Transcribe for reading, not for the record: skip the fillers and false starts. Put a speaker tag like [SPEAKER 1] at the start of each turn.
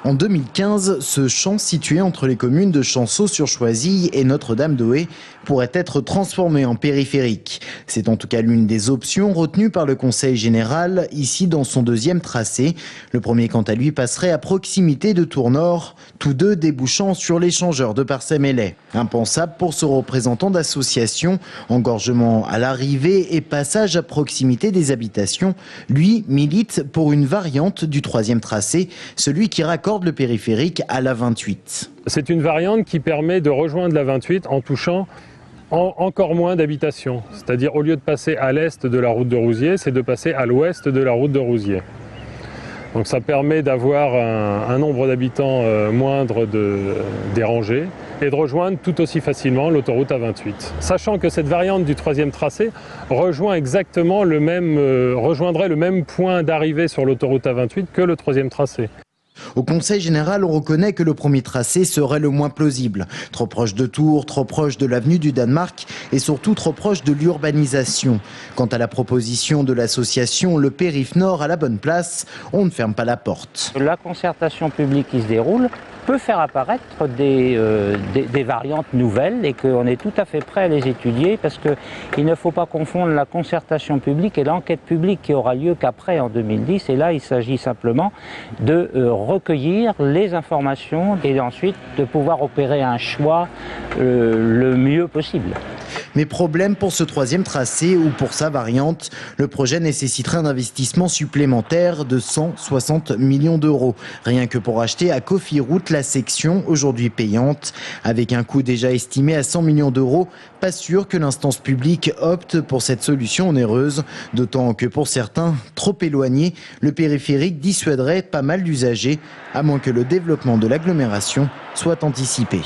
[SPEAKER 1] En 2015, ce champ situé entre les communes de Chanceaux-sur-Choisy et Notre-Dame-de-Haye pourrait être transformé en périphérique. C'est en tout cas l'une des options retenues par le Conseil général, ici dans son deuxième tracé. Le premier, quant à lui, passerait à proximité de Tours-Nord, tous deux débouchant sur l'échangeur de Parcey-Melay. Impensable pour ce représentant d'association, engorgement à l'arrivée et passage à proximité des habitations. Lui milite pour une variante du troisième tracé, celui qui raccorde le périphérique à l'A28.
[SPEAKER 2] C'est une variante qui permet de rejoindre l'A28 en touchant encore moins d'habitations. C'est-à-dire, au lieu de passer à l'est de la route de Rouziers, c'est de passer à l'ouest de la route de Rouziers. Donc ça permet d'avoir un nombre d'habitants moindre dérangé et de rejoindre tout aussi facilement l'autoroute A28. Sachant que cette variante du troisième tracé rejoindrait le même point d'arrivée sur l'autoroute A28 que le troisième tracé.
[SPEAKER 1] Au Conseil général, on reconnaît que le premier tracé serait le moins plausible. Trop proche de Tours, trop proche de l'avenue du Danemark et surtout trop proche de l'urbanisation. Quant à la proposition de l'association Le Périph' Nord à la bonne place, on ne ferme pas la porte.
[SPEAKER 3] La concertation publique qui se déroule peut faire apparaître des variantes nouvelles et qu'on est tout à fait prêt à les étudier parce qu'il ne faut pas confondre la concertation publique et l'enquête publique qui aura lieu qu'après en 2010. Et là, il s'agit simplement de recueillir les informations et ensuite de pouvoir opérer un choix le mieux possible.
[SPEAKER 1] Mais problème pour ce troisième tracé ou pour sa variante, le projet nécessiterait un investissement supplémentaire de 160 millions d'euros. Rien que pour acheter à Cofiroute la section aujourd'hui payante. Avec un coût déjà estimé à 100 millions d'euros, pas sûr que l'instance publique opte pour cette solution onéreuse. D'autant que pour certains, trop éloignés, le périphérique dissuaderait pas mal d'usagers, à moins que le développement de l'agglomération soit anticipé.